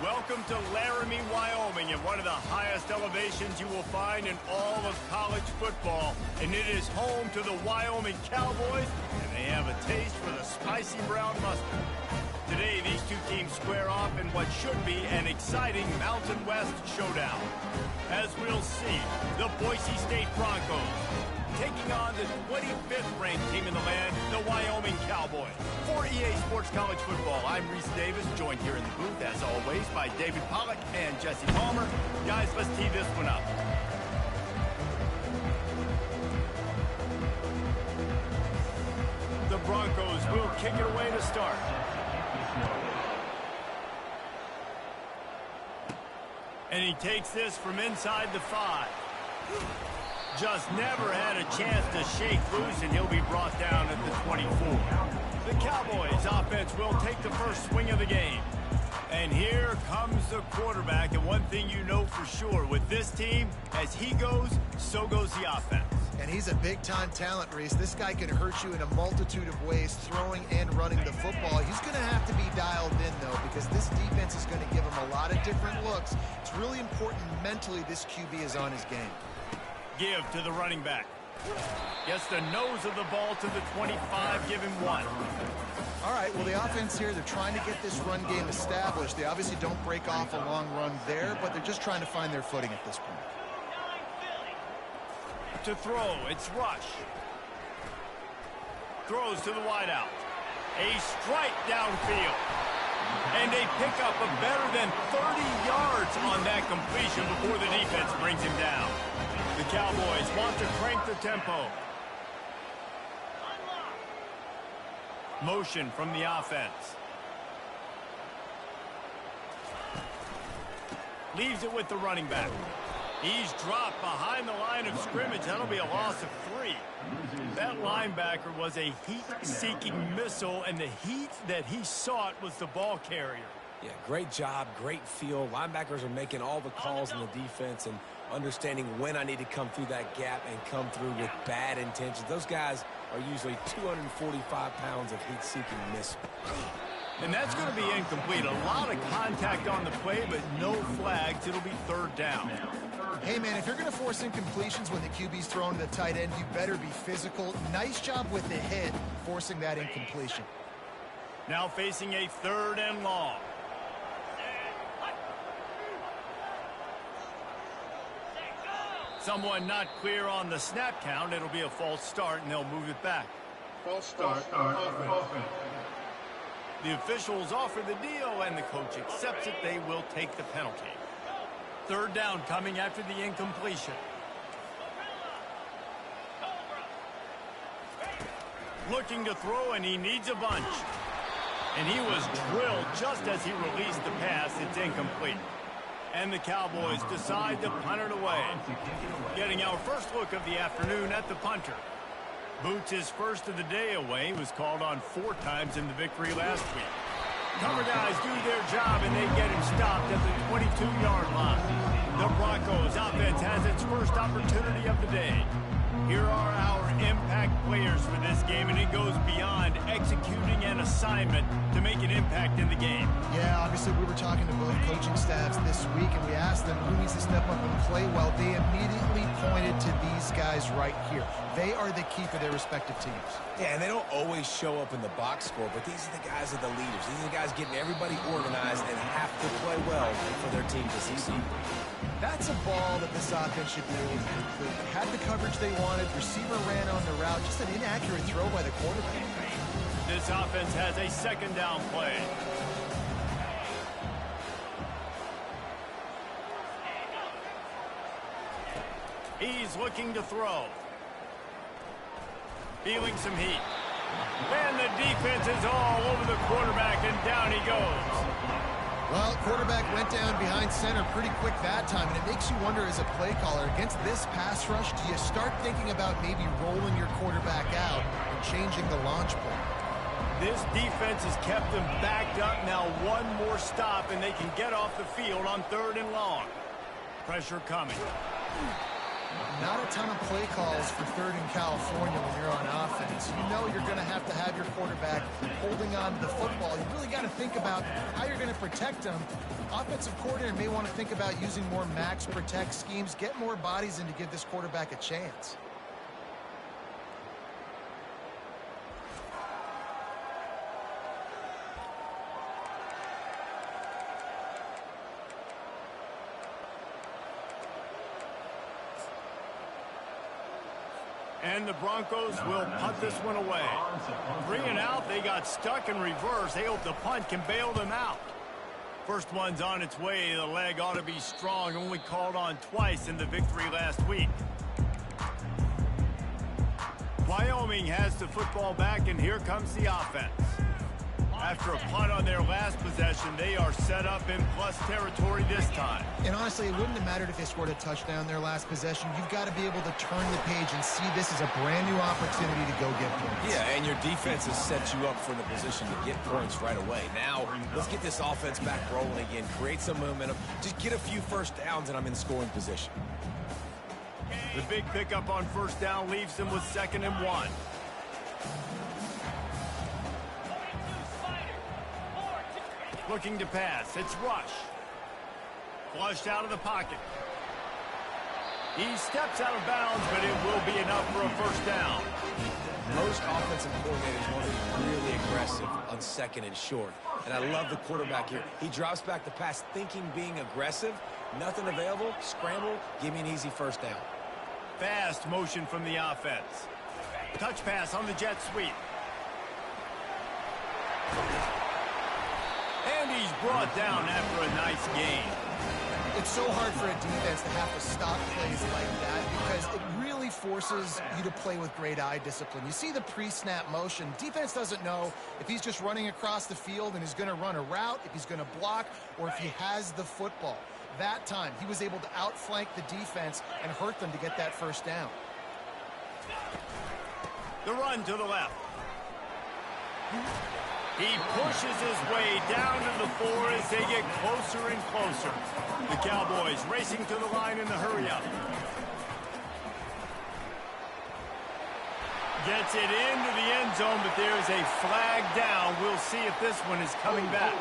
Welcome to Laramie, Wyoming, at one of the highest elevations you will find in all of college football. And it is home to the Wyoming Cowboys, and they have a taste for the spicy brown mustard. Today, these two teams square off in what should be an exciting Mountain West showdown. As we'll see, the Boise State Broncos taking on the 25th ranked team in the land, the Wyoming Cowboys. For EA Sports College Football, I'm Reese Davis, joined here in the booth, as always, by David Pollack and Jesse Palmer. Guys, let's tee this one up. The Broncos will kick it away to start. And he takes this from inside the 5. Just never had a chance to shake loose, and he'll be brought down at the 24. The Cowboys offense will take the first swing of the game. And here comes the quarterback, and one thing you know for sure, with this team, as he goes, so goes the offense. And he's a big-time talent, Reese. This guy can hurt you in a multitude of ways, throwing and running the football. He's going to have to be dialed in, though, because this defense is going to give him a lot of different looks. It's really important mentally this QB is on his game. Give to the running back. Gets the nose of the ball to the 25, give him 1. All right, well, the offense here, they're trying to get this run game established. They obviously don't break off a long run there, but they're just trying to find their footing at this point. To throw, it's Rush. Throws to the wideout. A strike downfield. And they pick up a better than 30 yards on that completion before the defense brings him down. The Cowboys want to crank the tempo. Motion from the offense. Leaves it with the running back. He's dropped behind the line of scrimmage. That'll be a loss of 3. That linebacker was a heat-seeking missile, and the heat that he sought was the ball carrier. Yeah, great job, great feel. Linebackers are making all the calls in the defense and understanding when I need to come through that gap and come through with bad intentions. Those guys are usually 245 pounds of heat-seeking missile. And that's going to be incomplete. A lot of contact on the play, but no flags. It'll be 3rd down. Hey, man, if you're going to force incompletions when the QB's thrown to the tight end, you better be physical. Nice job with the hit, forcing that incompletion. Now facing a 3rd and long. Someone not clear on the snap count. It'll be a false start, and they'll move it back. False start, offense. The officials offer the deal, and the coach accepts it. They will take the penalty. 3rd down coming after the incompletion. Looking to throw, and he needs a bunch. And he was drilled just as he released the pass. It's incomplete. And the Cowboys decide to punt it away. Getting our first look of the afternoon at the punter. Boots his first of the day away. Was called on 4 times in the victory last week. Cover guys do their job, and they get him stopped at the 22-yard line. The Broncos offense has its first opportunity of the day. Here are our impact players for this game, and it goes beyond executing an assignment to make an impact in the game. Yeah, obviously we were talking to both coaching staffs this week, and we asked them who needs to step up and play well. They immediately pointed to these guys right here. They are the key for their respective teams. Yeah, and they don't always show up in the box score, but these are the guys that are the leaders. These are the guys getting everybody organized and have to play well for their team to succeed. That's a ball that this offense should be able to complete. Had the coverage they wanted, receiver ran on the route, just an inaccurate throw by the quarterback. This offense has a 2nd down play. He's looking to throw. Feeling some heat. And the defense is all over the quarterback, and down he goes. Well, quarterback went down behind center pretty quick that time, and it makes you wonder as a play caller, against this pass rush, do you start thinking about maybe rolling your quarterback out and changing the launch point? This defense has kept them backed up. Now 1 more stop, and they can get off the field on 3rd and long. Pressure coming. Not a ton of play calls for third in California when you're on offense. You know you're going to have your quarterback holding on to the football. You really got to think about how you're going to protect him. Offensive coordinator may want to think about using more max protect schemes, get more bodies in to give this quarterback a chance. And the Broncos will punt this one away. 3 and out, they got stuck in reverse. They hope the punt can bail them out. First one's on its way. The leg ought to be strong. Only called on twice in the victory last week. Wyoming has the football back, and here comes the offense. After a punt on their last possession, they are set up in plus territory this time. And honestly, it wouldn't have mattered if they scored a touchdown their last possession. You've got to be able to turn the page and see this as a brand new opportunity to go get points. Yeah, and your defense has set you up for the position to get points right away. Now, let's get this offense back rolling again, create some momentum, just get a few first downs, and I'm in scoring position. The big pickup on first down leaves them with 2nd and 1. Looking to pass. It's Rush. Flushed out of the pocket. He steps out of bounds, but it will be enough for a first down. Most offensive coordinators want to be really aggressive on 2nd and short. And I love the quarterback here. He drops back the pass thinking being aggressive. Nothing available. Scramble. Give me an easy first down. Fast motion from the offense. Touch pass on the jet sweep. And he's brought down after a nice gain. It's so hard for a defense to have to stop plays like that because it really forces you to play with great eye discipline. You see the pre-snap motion. Defense doesn't know if he's just running across the field and is going to run a route, if he's going to block, or if he has the football. That time, he was able to outflank the defense and hurt them to get that first down. The run to the left. He pushes his way down to the 4 as they get closer and closer. The Cowboys racing to the line in the hurry-up. Gets it into the end zone, but there's a flag down. We'll see if this one is coming back.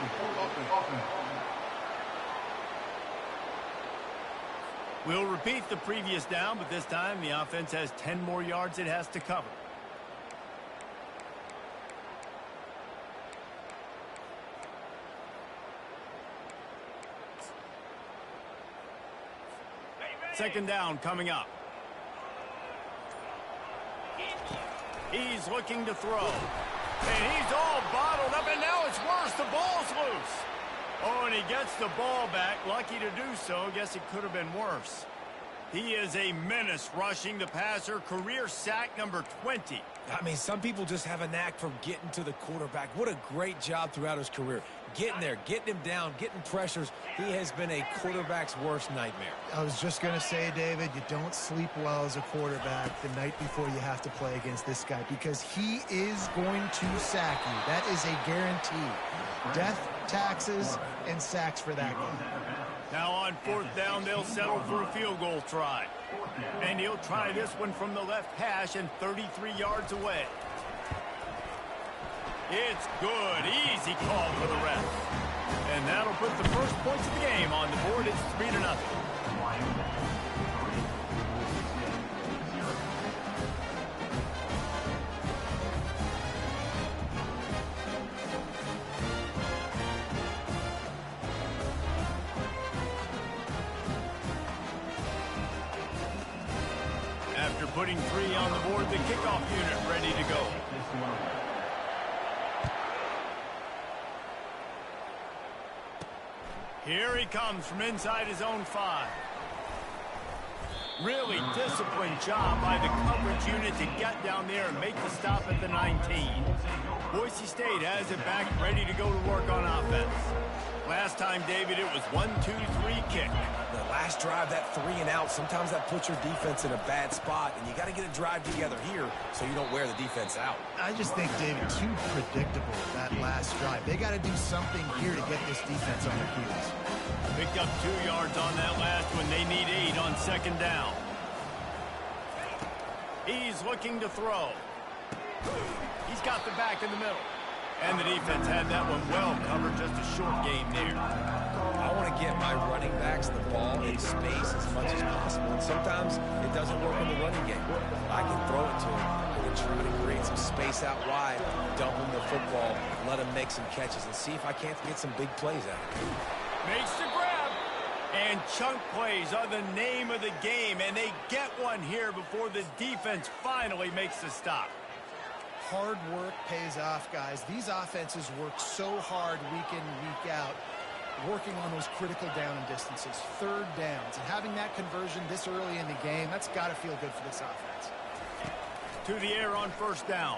We'll repeat the previous down, but this time the offense has 10 more yards it has to cover. Second down coming up. He's looking to throw. And he's all bottled up, and now it's worse. The ball's loose. Oh, and he gets the ball back. Lucky to do so. Guess it could have been worse. He is a menace rushing the passer. Career sack number 20. I mean, some people just have a knack for getting to the quarterback. What a great job throughout his career. Getting there, getting him down, getting pressures. He has been a quarterback's worst nightmare. I was just going to say, David, you don't sleep well as a quarterback the night before you have to play against this guy because he is going to sack you. That is a guarantee. Death, taxes, and sacks for that guy. Now on 4th down, they'll settle for a field goal try. And he'll try this one from the left hash and 33 yards away. It's good. Easy call for the ref. And that'll put the first points of the game on the board. It's 3-0. After putting 3 on the board, the kickoff unit ready to go. Here he comes from inside his own 5. Really disciplined job by the coverage unit to get down there and make the stop at the 19. Boise State has it back, ready to go to work on offense. Last time, David, it was 1-2-3 kick. The last drive, that 3 and out, sometimes that puts your defense in a bad spot, and you got to get a drive together here so you don't wear the defense out. I just think, David, too predictable that last drive. They got to do something here to get this defense on their heels. Picked up 2 yards on that last one. They need 8 on 2nd down. He's looking to throw. He's got the back in the middle. And the defense had that one well covered, just a short game there. I want to get my running backs the ball in space as much as possible. And sometimes it doesn't work in the running game. I can throw it to him and then try to create some space out wide, dump him the football, let him make some catches, and see if I can't get some big plays out of it. Makes the grab. And chunk plays are the name of the game, and they get one here before the defense finally makes the stop. Hard work pays off, guys. These offenses work so hard week in, week out, working on those critical down and distances, third downs. And having that conversion this early in the game, that's got to feel good for this offense. To the air on first down.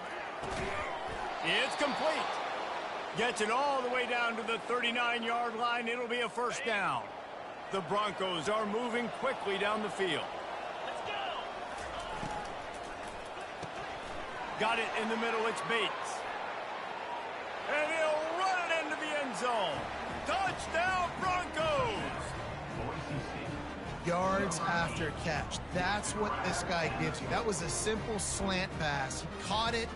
It's complete. Gets it all the way down to the 39-yard line. It'll be a first down. The Broncos are moving quickly down the field. Got it in the middle, it's Bates. And he'll run it into the end zone. Touchdown, Broncos! Yards after catch. That's what this guy gives you. That was a simple slant pass. He caught it,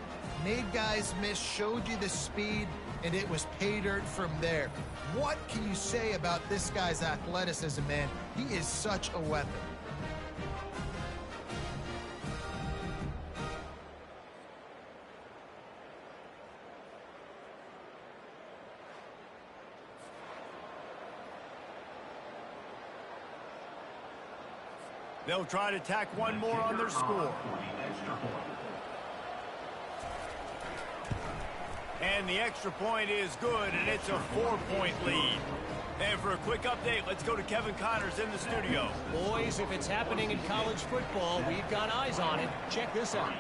made guys miss, showed you the speed, and it was pay dirt from there. What can you say about this guy's athleticism, man? He is such a weapon. They'll try to tack one more on their score. And the extra point is good, and it's a 4-point lead. And for a quick update, let's go to Kevin Connors in the studio. Boys, if it's happening in college football, we've got eyes on it. Check this out.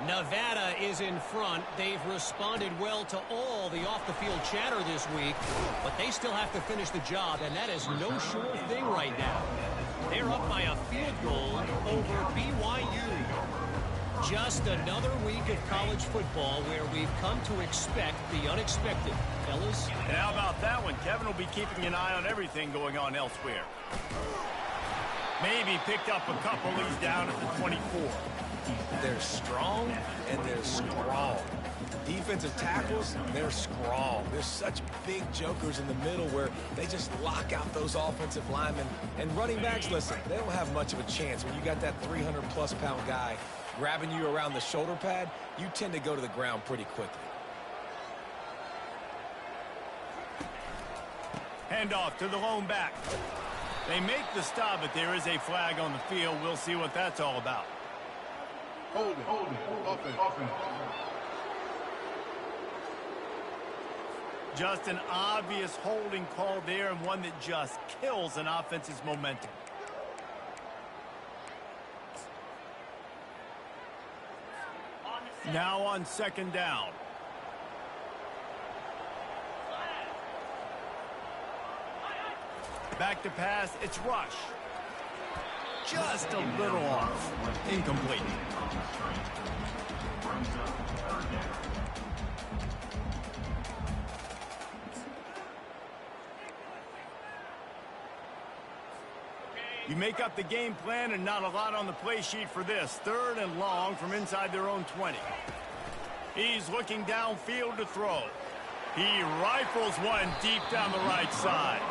Nevada is in front. They've responded well to all the off-the-field chatter this week, but they still have to finish the job, and that is no sure thing right now. They're up by a field goal over BYU. Just another week of college football where we've come to expect the unexpected. Fellas? And how about that one? Kevin will be keeping an eye on everything going on elsewhere. Maybe picked up a couple. He's down at the 24. They're strong and they're strong. Defensive tackles, they're strong. There's such big jokers in the middle where they just lock out those offensive linemen. And running backs, listen, they don't have much of a chance. When you got that 300-plus pound guy grabbing you around the shoulder pad, you tend to go to the ground pretty quickly. Handoff to the lone back. They make the stop, but there is a flag on the field. We'll see what that's all about. Hold it, offense. Just an obvious holding call there, and one that just kills an offense's momentum. Now on second down. Back to pass, it's Rush. Just a little off. Incomplete. You make up the game plan, and not a lot on the play sheet for this. Third and long from inside their own 20. He's looking downfield to throw. He rifles one deep down the right side.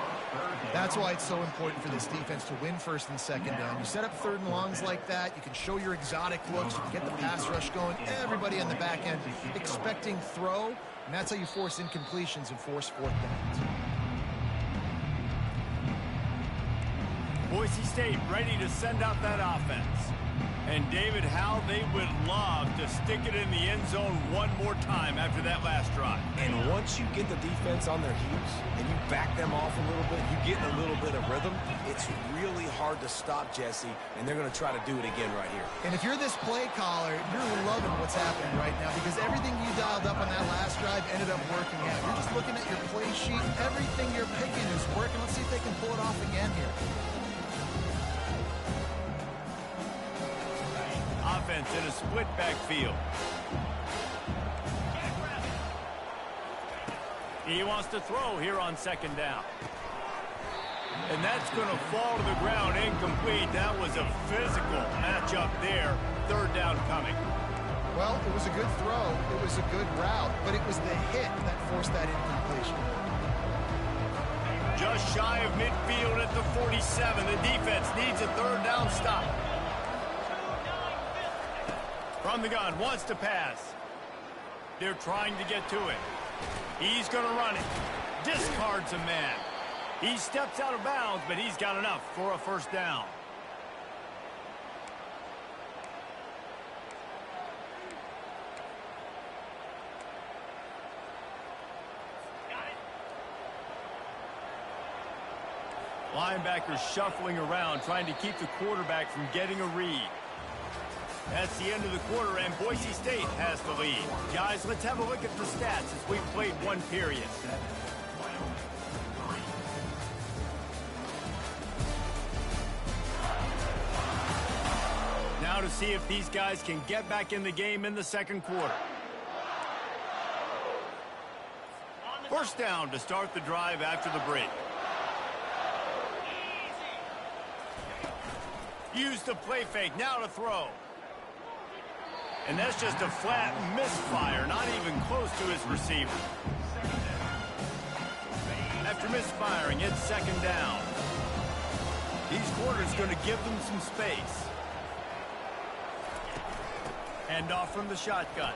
That's why it's so important for this defense to win first and second down. You set up third and longs like that, you can show your exotic looks, you can get the pass rush going, everybody on the back end expecting throw, and that's how you force incompletions and force fourth downs. Boise State ready to send out that offense. And David, how they would love to stick it in the end zone one more time after that last drive. And once you get the defense on their heels and you back them off a little bit, you get in a little bit of rhythm, it's really hard to stop Jesse, and they're going to try to do it again right here. And if you're this play caller, you're loving what's happening right now because everything you dialed up on that last drive ended up working out. You're just looking at your play sheet. Everything you're picking is working. Let's see if they can pull it off again here. Offense in a split backfield. He wants to throw here on second down. And that's going to fall to the ground incomplete. That was a physical matchup there. Third down coming. Well, it was a good throw. It was a good route, but it was the hit that forced that incompletion. Just shy of midfield at the 47. The defense needs a third down stop. From the gun, wants to pass. They're trying to get to it. He's going to run it. Discards a man. He steps out of bounds, but he's got enough for a first down. Linebackers shuffling around, trying to keep the quarterback from getting a read. That's the end of the quarter, and Boise State has the lead. Guys, let's have a look at the stats as we've played one period. Now to see if these guys can get back in the game in the second quarter. First down to start the drive after the break. Use the play fake, now to throw. And that's just a flat misfire, not even close to his receiver. After misfiring, it's second down. These quarters going to give them some space. Hand off from the shotgun.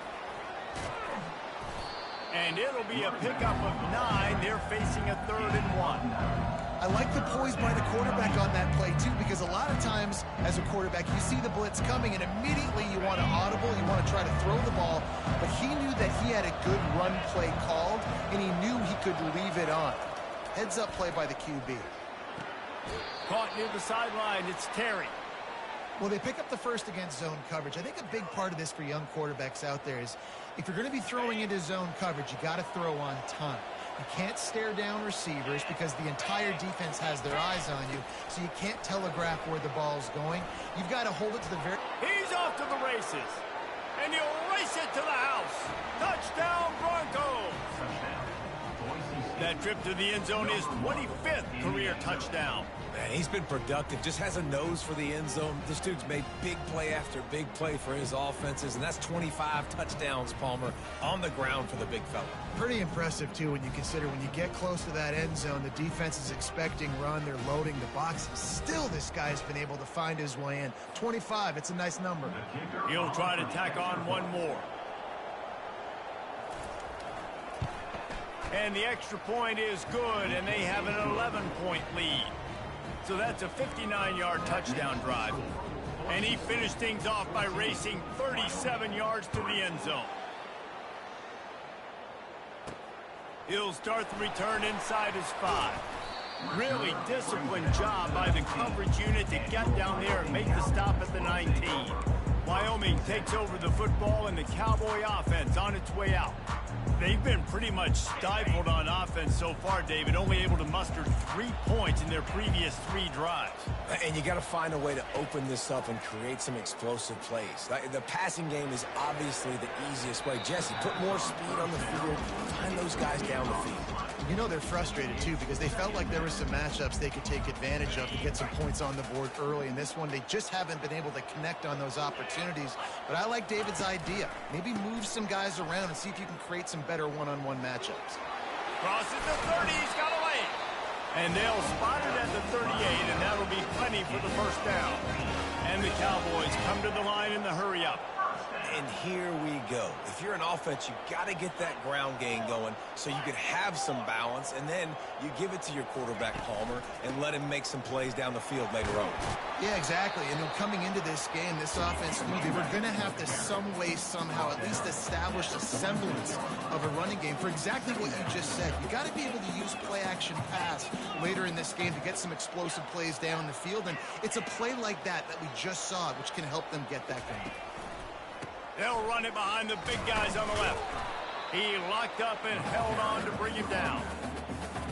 And it'll be a pickup of 9. They're facing a 3rd and 1. I like the poise by the quarterback on that play, too, because a lot of times as a quarterback, you see the blitz coming, and immediately you want to audible, you want to try to throw the ball, but he knew that he had a good run play called, and he knew he could leave it on. Heads-up play by the QB. Caught near the sideline, it's Terry. Well, they pick up the first against zone coverage. I think a big part of this for young quarterbacks out there is if you're going to be throwing into zone coverage, you got to throw on time. You can't stare down receivers because the entire defense has their eyes on you, so you can't telegraph where the ball's going. You've got to hold it to the very... He's off to the races, and he'll race it to the house. Touchdown, Broncos! That trip to the end zone is 25th career touchdown. Man, he's been productive, just has a nose for the end zone. This dude's made big play after big play for his offenses, and that's 25 touchdowns, Palmer, on the ground for the big fella. Pretty impressive, too, when you consider when you get close to that end zone, the defense is expecting run, they're loading the boxes. Still, this guy's been able to find his way in. 25, it's a nice number. He'll try to tack on one more. And the extra point is good, and they have an 11-point lead. So that's a 59-yard touchdown drive. And he finished things off by racing 37 yards to the end zone. He'll start the return inside his 5. Really disciplined job by the coverage unit to get down there and make the stop at the 19. Wyoming takes over the football, and the Cowboy offense on its way out. They've been pretty much stifled on offense so far, David, only able to muster 3 points in their previous 3 drives. And you got to find a way to open this up and create some explosive plays. The passing game is obviously the easiest way. Jesse, put more speed on the field, find those guys down the field. You know they're frustrated, too, because they felt like there were some matchups they could take advantage of to get some points on the board early. In this one, they just haven't been able to connect on those opportunities. But I like David's idea. Maybe move some guys around and see if you can create some better one-on-one matchups. Crosses the 30, he's got a lane. And they'll spot it at the 38, and that'll be plenty for the first down. And the Cowboys come to the line in the hurry-up. And here we go. If you're an offense, you got to get that ground game going so you can have some balance, and then you give it to your quarterback, Palmer, and let him make some plays down the field later on. Yeah, exactly. And coming into this game, this offense knew they were going to have to some way, somehow, at least establish a semblance of a running game for exactly what you just said. You got to be able to use play-action pass later in this game to get some explosive plays down the field, and it's a play like that we just saw, which can help them get that going. They'll run it behind the big guys on the left. He locked up and held on to bring him down.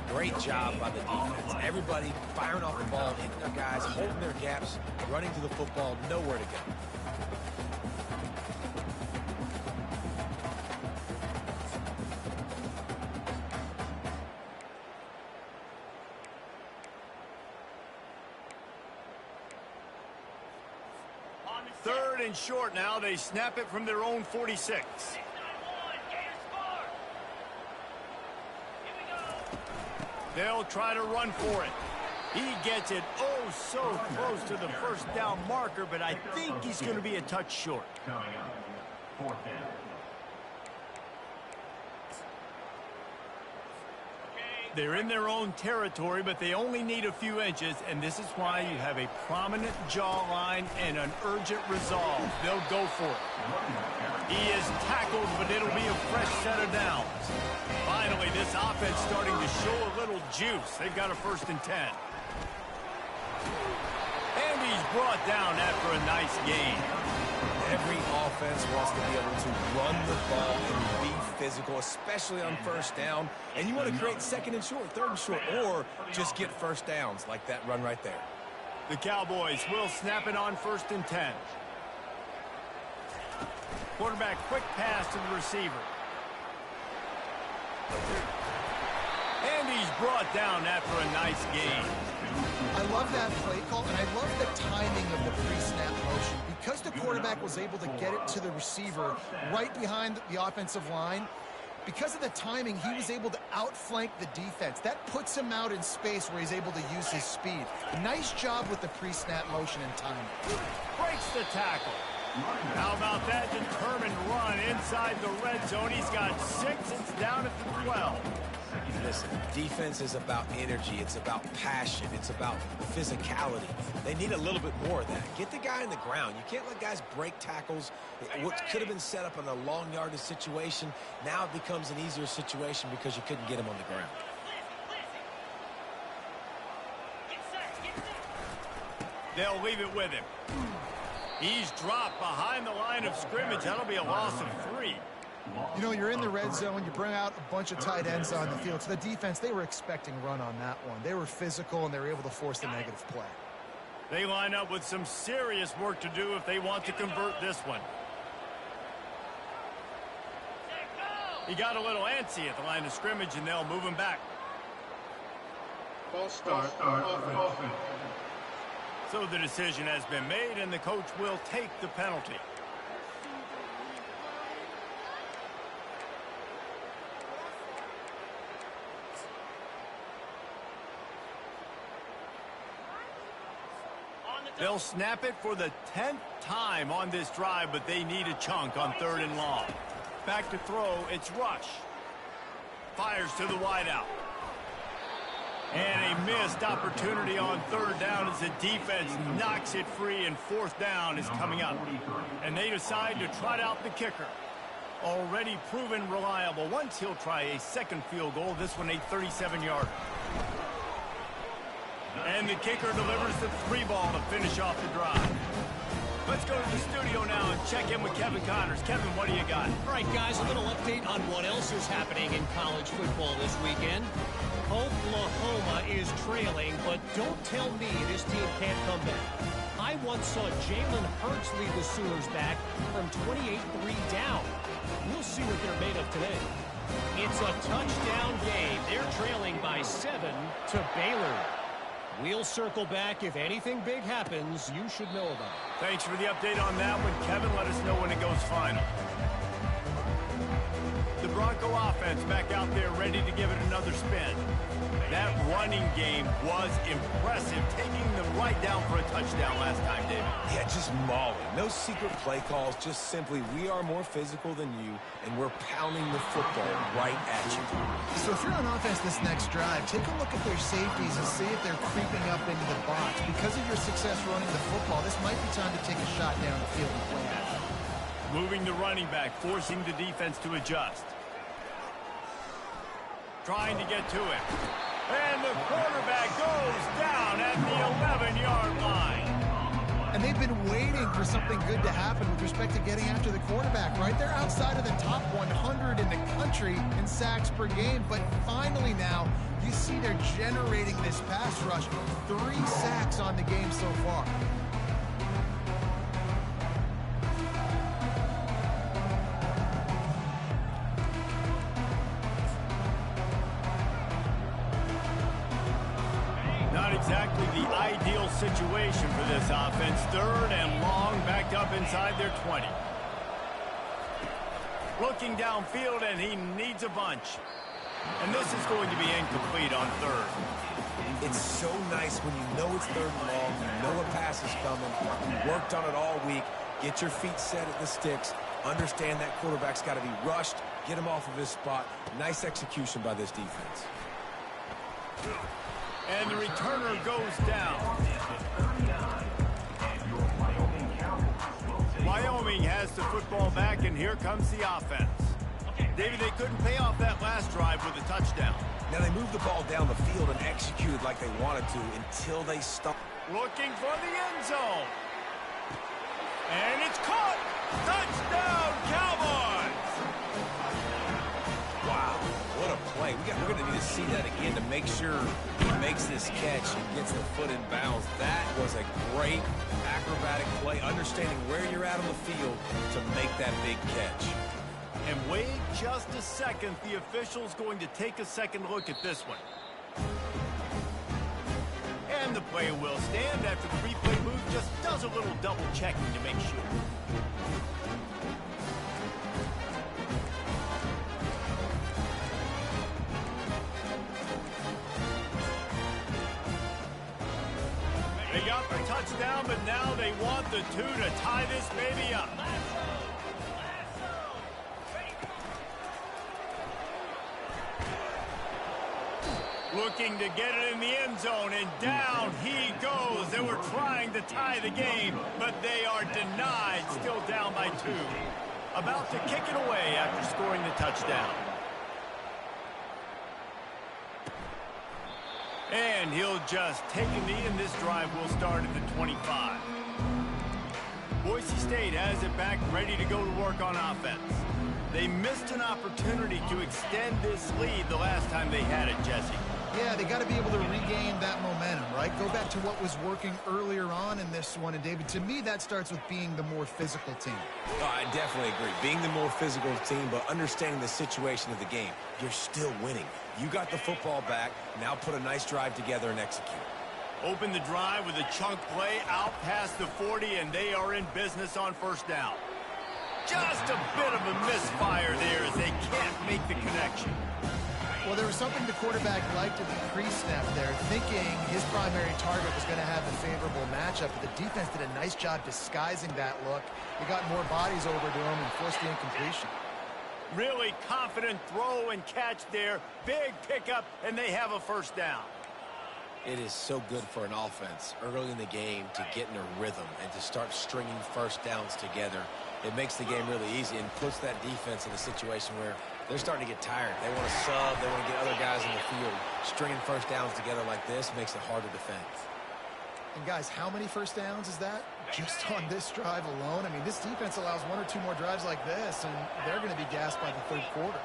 Great job by the defense. Everybody firing off the ball, hitting their guys, holding their gaps, running to the football, nowhere to go. 3rd and short now. They snap it from their own 46. They'll try to run for it. He gets it oh so close to the first down marker, but I think he's going to be a touch short. They're in their own territory, but they only need a few inches, and this is why you have a prominent jawline and an urgent resolve. They'll go for it. He is tackled, but it'll be a fresh set of downs. Finally, this offense starting to show a little juice. They've got a 1st and 10. And he's brought down after a nice gain. Every offense wants to be able to run the ball and be physical, especially on 1st down. And you want to create 2nd and short, 3rd and short, or just get 1st downs like that run right there. The Cowboys will snap it on 1st and 10. Quarterback quick pass to the receiver. And he's brought down after a nice gain. I love that play call, and I love the timing of the pre-snap motion. Because the quarterback was able to get it to the receiver right behind the offensive line, because of the timing, he was able to outflank the defense. That puts him out in space where he's able to use his speed. Nice job with the pre-snap motion and timing. Breaks the tackle. How about that determined run inside the red zone? He's got 6. It's down at the 12. Listen, defense is about energy. It's about passion. It's about physicality. They need a little bit more of that. Get the guy in the ground. You can't let guys break tackles. What could have been set up in a long yardage situation, now it becomes an easier situation because you couldn't get him on the ground. They'll leave it with him. He's dropped behind the line of scrimmage. That'll be a loss of 3. You know, you're in the red zone, you bring out a bunch of tight ends on the field. So the defense, they were expecting run on that one. They were physical, and they were able to force the negative play. They line up with some serious work to do if they want to convert this one. He got a little antsy at the line of scrimmage, and they'll move him back. False start. Offense. So the decision has been made, and the coach will take the penalty. They'll snap it for the 10th time on this drive, but they need a chunk on 3rd and long. Back to throw, it's Rush. Fires to the wideout. And a missed opportunity on 3rd down as the defense knocks it free, and 4th down is coming up. And they decide to trot out the kicker. Already proven reliable. Once he'll try a 2nd field goal, this one a 37-yarder. And the kicker delivers the 3 ball to finish off the drive. Let's go to the studio now and check in with Kevin Connors. Kevin, what do you got? All right, guys, a little update on what else is happening in college football this weekend. Oklahoma is trailing, but don't tell me this team can't come back. I once saw Jalen Hurts lead the Sooners back from 28-3 down. We'll see what they're made of today. It's a touchdown game. They're trailing by 7 to Baylor. We'll circle back. If anything big happens, you should know about it. Thanks for the update on that one, Kevin. Let us know when it goes final. The Bronco offense back out there ready to give it another spin. That running game was impressive, taking them right down for a touchdown last time, David. Yeah, just mauling. No secret play calls, just simply we are more physical than you, and we're pounding the football right at you. So if you're on offense this next drive, take a look at their safeties and see if they're creeping up into the box. Because of your success running the football, this might be time to take a shot down the field and play at it. Moving the running back, forcing the defense to adjust. Trying to get to it. And the quarterback goes down at the 11-yard line. And they've been waiting for something good to happen with respect to getting after the quarterback, right? They're outside of the top 100 in the country in sacks per game, but finally now you see they're generating this pass rush. 3 sacks on the game so far. exactly the ideal situation for this offense. 3rd and long, backed up inside their 20. Looking downfield, and he needs a bunch. And this is going to be incomplete on 3rd. It's so nice when you know it's 3rd and long, you know a pass is coming, you worked on it all week, get your feet set at the sticks, understand that quarterback's got to be rushed, get him off of his spot. Nice execution by this defense. And the returner goes down. Wyoming has the football back, and here comes the offense. David, they couldn't pay off that last drive with a touchdown. Now they moved the ball down the field and executed like they wanted to until they stopped. Looking for the end zone. And it's caught. Touchdown, Cowboys! Wow, what a play. We're going to need to see that again to make sure he makes this catch and gets the foot in bounds. That was a great acrobatic play, understanding where you're at on the field to make that big catch. And wait just a second. The official's going to take a second look at this one. And the play will stand after the replay move just does a little double checking to make sure. They got the touchdown, but now they want the 2 to tie this baby up. Looking to get it in the end zone, and down he goes. They were trying to tie the game, but they are denied, still down by 2. About to kick it away after scoring the touchdown. And he'll just take a knee, and this drive will start at the 25. Boise State has it back, ready to go to work on offense. They missed an opportunity to extend this lead the last time they had it, Jesse. Yeah, they got to be able to regain that momentum, right? Go back to what was working earlier on in this one. And, David, to me, that starts with being the more physical team. Oh, I definitely agree. Being the more physical team, but understanding the situation of the game. You're still winning. You got the football back. Now put a nice drive together and execute. Open the drive with a chunk play out past the 40, and they are in business on 1st down. Just a bit of a misfire there as they can't make the connection. Well, there was something the quarterback liked at the pre-snap there, thinking his primary target was going to have a favorable matchup, but the defense did a nice job disguising that look. They got more bodies over to him and forced the incompletion. Really confident throw and catch there. Big pickup, and they have a 1st down. It is so good for an offense early in the game to get in a rhythm and to start stringing 1st downs together. It makes the game really easy and puts that defense in a situation where they're starting to get tired. They want to sub. They want to get other guys in the field. Stringing 1st downs together like this makes it hard to defend. And, guys, how many 1st downs is that? Just on this drive alone? I mean, this defense allows 1 or 2 more drives like this, and they're going to be gassed by the 3rd quarter.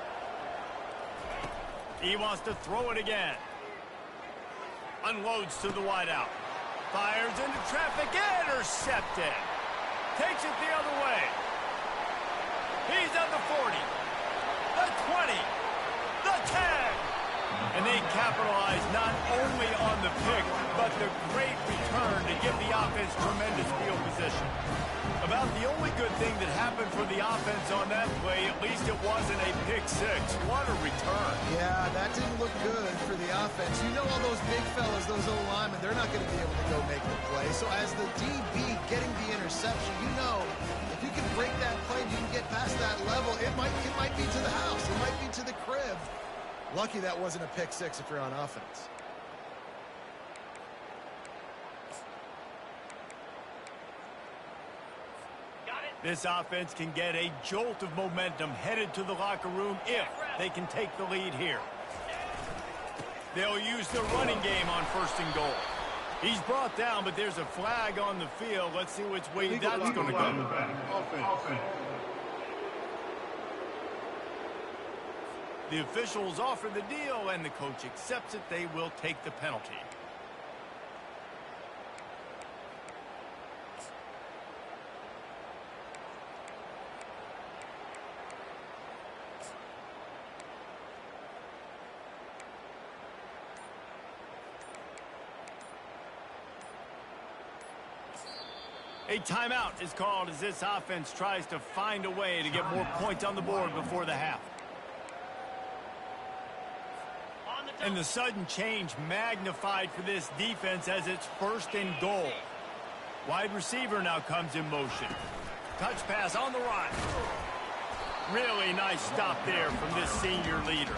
He wants to throw it again. Unloads to the wideout. Fires into traffic. Intercepted. Takes it the other way. He's at the 40. The 20. The 10. And they capitalize not only on the pick, but the great return to give the offense tremendous field position. About the only good thing that happened for the offense on that play, at least it wasn't a pick 6. What a return. Yeah, that didn't look good for the offense. You know all those big fellas, those O-linemen, they're not going to be able to go make the play. So as the DB getting the interception, you know if you can break that play and you can get past that level, it might be to the house. It might be to the crib. Lucky that wasn't a pick 6 if you're on offense. This offense can get a jolt of momentum headed to the locker room if they can take the lead here. They'll use the running game on 1st and goal. He's brought down, but there's a flag on the field. Let's see which way that's going to go. The officials offer the deal, and the coach accepts it. They will take the penalty. A timeout is called as this offense tries to find a way to get more points on the board before the half. And the sudden change magnified for this defense as it's 1st and goal. Wide receiver now comes in motion. Touch pass on the run. Really nice stop there from this senior leader.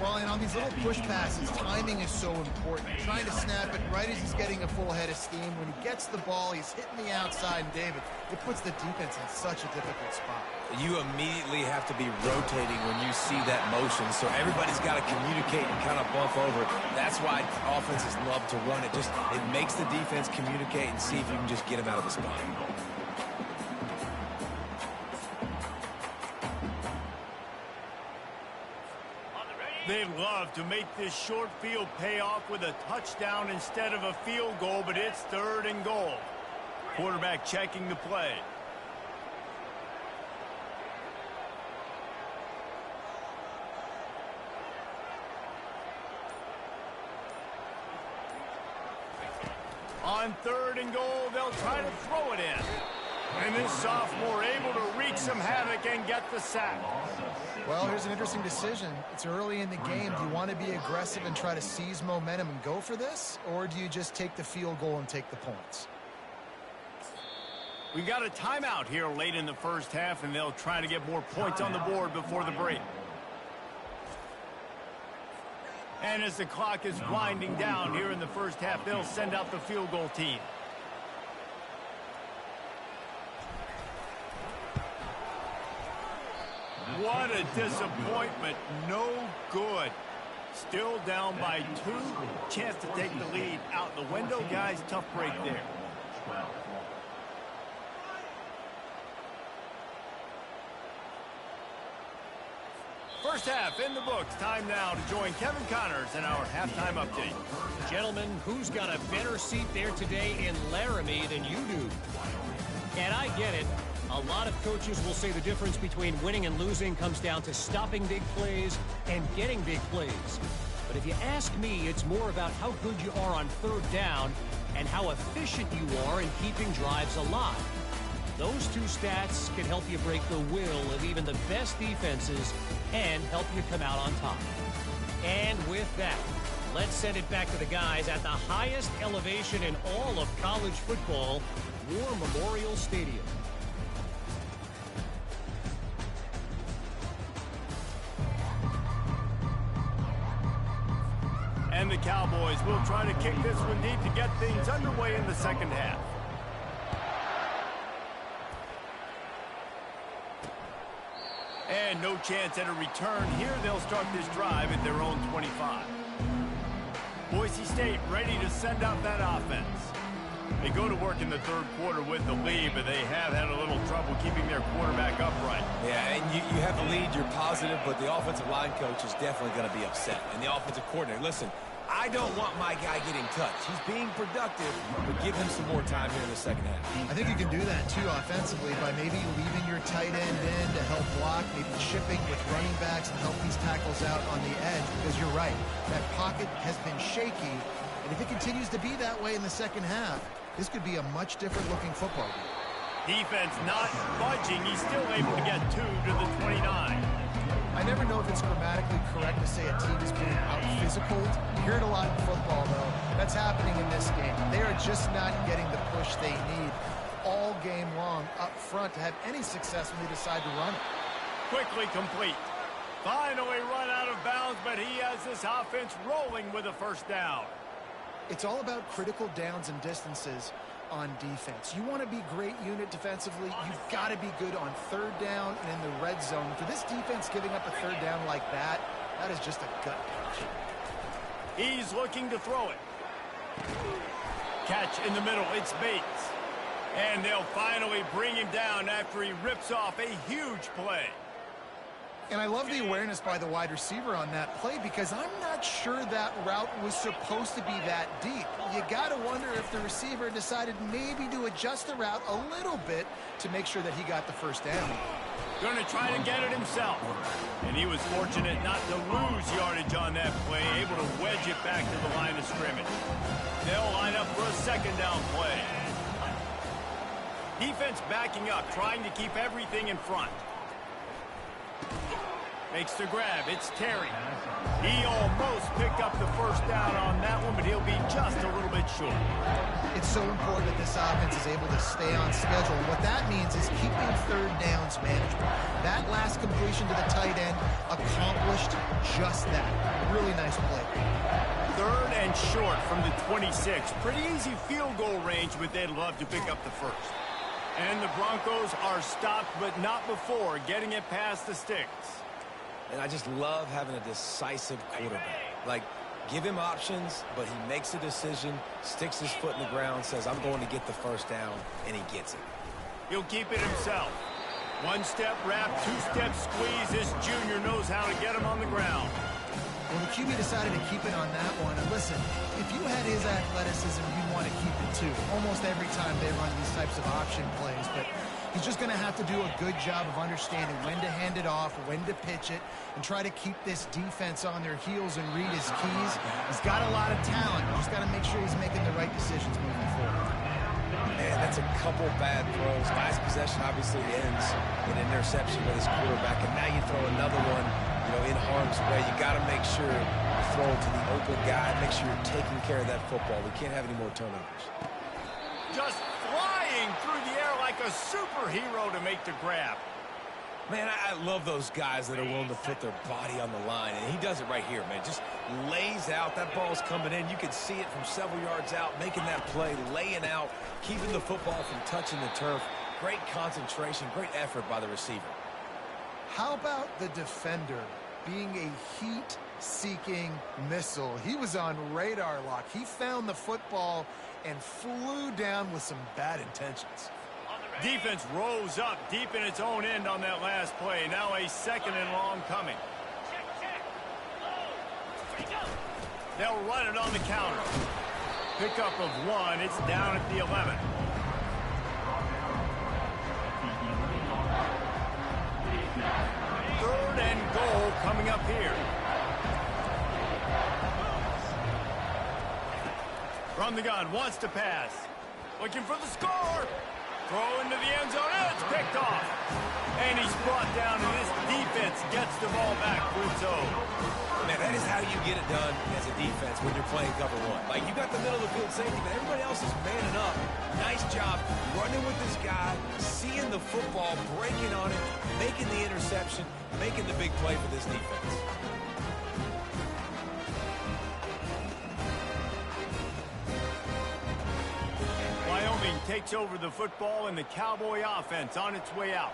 Well, and on these little push passes, timing is so important. Trying to snap it right as he's getting a full head of steam. When he gets the ball, he's hitting the outside, and David, it puts the defense in such a difficult spot. You immediately have to be rotating when you see that motion, so everybody's got to communicate and kind of bump over. That's why offenses love to run it. It makes the defense communicate and see if you can just get him out of the spot. They love to make this short field pay off with a touchdown instead of a field goal, but it's 3rd and goal. Quarterback checking the play. On 3rd and goal, they'll try to throw it in. And this sophomore able to wreak some havoc and get the sack. Well, here's an interesting decision. It's early in the game. Do you want to be aggressive and try to seize momentum and go for this? Or do you just take the field goal and take the points? We got a timeout here late in the first half, and they'll try to get more points on the board before the break. And as the clock is winding down here in the first half, they'll send out the field goal team. What a disappointment. No good. Still down by 2. Chance to take the lead out the window. Guys, tough break there. First half in the books. Time now to join Kevin Connors in our halftime update. Gentlemen, who's got a better seat there today in Laramie than you do? And I get it. A lot of coaches will say the difference between winning and losing comes down to stopping big plays and getting big plays. But if you ask me, it's more about how good you are on 3rd down and how efficient you are in keeping drives alive. Those 2 stats can help you break the will of even the best defenses and help you come out on top. And with that, let's send it back to the guys at the highest elevation in all of college football, War Memorial Stadium. And the Cowboys will try to kick this one deep to get things underway in the second half. And no chance at a return here. They'll start this drive at their own 25. Boise State ready to send out that offense. They go to work in the 3rd quarter with the lead, but they have had a little trouble keeping their quarterback upright. Yeah, and you have the lead, you're positive, but the offensive line coach is definitely going to be upset. And the offensive coordinator, listen, I don't want my guy getting touched. He's being productive, but give him some more time here in the second half. I think you can do that, too, offensively, by maybe leaving your tight end in to help block, maybe chipping with running backs and help these tackles out on the edge, because you're right. That pocket has been shaky, and if it continues to be that way in the second half, this could be a much different looking football game. Defense not budging. He's still able to get 2 to the 29. I never know if it's grammatically correct to say a team is being out-physicaled. You hear it a lot in football, though. That's happening in this game. They are just not getting the push they need all game long up front to have any success when they decide to run it. Quickly complete. Finally run out of bounds, but he has this offense rolling with a first down. It's all about critical downs and distances on defense. You want to be great unit defensively, you've got to be good on 3rd down and in the red zone. For this defense giving up a 3rd down like that, that is just a gut punch. He's looking to throw it. Catch in the middle, it's Bates. And they'll finally bring him down after he rips off a huge play. And I love the awareness by the wide receiver on that play, because I'm not sure that route was supposed to be that deep. You got to wonder if the receiver decided maybe to adjust the route a little bit to make sure that he got the first down. Going to try to get it himself. And he was fortunate not to lose yardage on that play, able to wedge it back to the line of scrimmage. They'll line up for a 2nd down play. Defense backing up, trying to keep everything in front. Makes the grab. It's Terry. He almost picked up the first down on that one, but he'll be just a little bit short. It's so important that this offense is able to stay on schedule. And what that means is keeping third downs manageable. That last completion to the tight end accomplished just that. Really nice play. Third and short from the 26. Pretty easy field goal range, but they'd love to pick up the first. And the Broncos are stopped, but not before getting it past the sticks. And I just love having a decisive quarterback. Like, give him options, but he makes a decision, sticks his foot in the ground, says, I'm going to get the first down, and he gets it. He'll keep it himself. One-step wrap, two-step squeeze. This junior knows how to get him on the ground. Well, the QB decided to keep it on that one. And listen, if you had his athleticism, you'd want to keep it too. Almost every time they run these types of option plays. But he's just going to have to do a good job of understanding when to hand it off, when to pitch it, and try to keep this defense on their heels and read his keys. He's got a lot of talent. He's got to make sure he's making the right decisions moving forward. Man, that's a couple bad throws. Last possession obviously ends in an interception with his quarterback, and now you throw another one, in harm's way. You got to make sure you throw it to the open guy. Make sure you're taking care of that football. We can't have any more turnovers. Just flying through the air like a superhero to make the grab. Man, I love those guys that are willing to put their body on the line, and he does it right here, man. Just lays out. That ball's coming in. You can see it from several yards out, making that play, laying out, keeping the football from touching the turf. Great concentration, great effort by the receiver. How about the defender being a heat-seeking missile? He was on radar lock. He found the football and flew down with some bad intentions. Defense rose up deep in its own end on that last play. Now a second and long coming. They'll run it on the counter. Pickup of one. It's down at the 11. Third and goal coming up here. From the gun, wants to pass. Looking for the score. Throw into the end zone, and it's picked off. And he's brought down, and this defense gets the ball back for its own. Man, that is how you get it done as a defense when you're playing cover one. Like, you got the middle of the field safety, but everybody else is manning up. Nice job running with this guy, seeing the football, breaking on it, making the interception, making the big play for this defense. Wyoming takes over the football, and the Cowboy offense on its way out.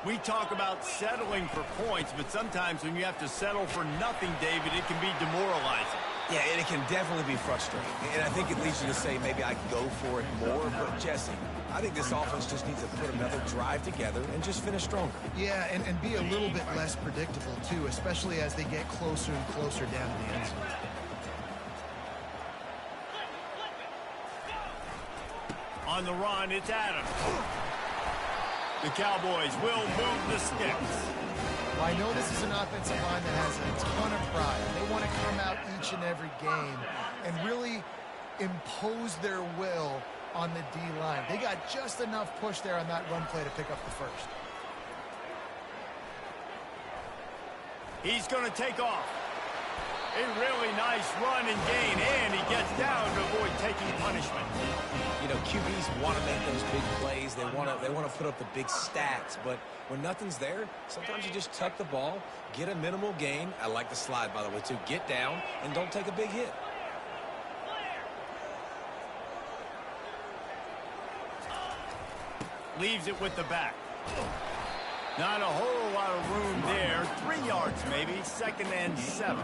We talk about settling for points, but sometimes when you have to settle for nothing, David, it can be demoralizing. Yeah, and it can definitely be frustrating. And I think it leads you to say maybe I can go for it more. But, Jesse, I think this offense just needs to put another drive together and just finish stronger. Yeah, and be a little bit less predictable, too, especially as they get closer and closer down to the end zone. On the run, it's Adams. The Cowboys will move the sticks. Well, I know this is an offensive line that has a ton of pride. They want to come out each and every game and really impose their will on the D-line. They got just enough push there on that run play to pick up the first. He's going to take off. A really nice run and gain, and he gets down to avoid taking punishment. QBs want to make those big plays. They want to put up the big stats, but when nothing's there, sometimes you just tuck the ball, get a minimal gain. I like the slide, by the way, too. Get down and don't take a big hit. Leaves it with the back. Not a whole lot of room there. 3 yards maybe, 2nd and 7.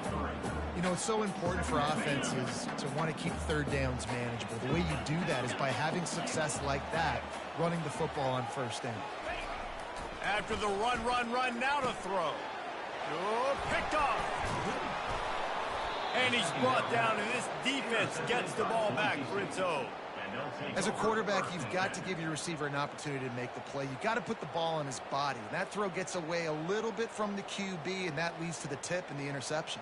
It's so important for offenses to want to keep third downs manageable. The way you do that is by having success like that, running the football on first down. After the run, now to throw. Oh, picked off. And he's brought down, and this defense gets the ball back for its own. As a quarterback, you've got to give your receiver an opportunity to make the play. You've got to put the ball on his body. And that throw gets away a little bit from the QB, and that leads to the tip and the interception.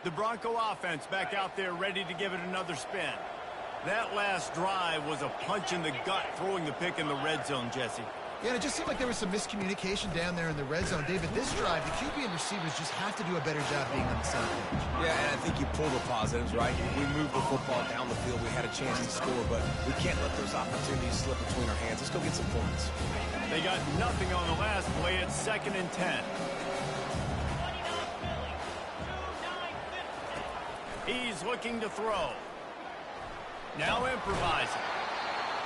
The Bronco offense back out there ready to give it another spin. That last drive was a punch in the gut, throwing the pick in the red zone, Jesse. Yeah, and it just seemed like there was some miscommunication down there in the red zone. David, this drive, the QB and receivers just have to do a better job being on the same page. Yeah, and I think you pull the positives, right? We moved the football down the field. We had a chance to score, but we can't let those opportunities slip between our hands. Let's go get some points. They got nothing on the last play. It's 2nd and 10. He's looking to throw. Now improvising.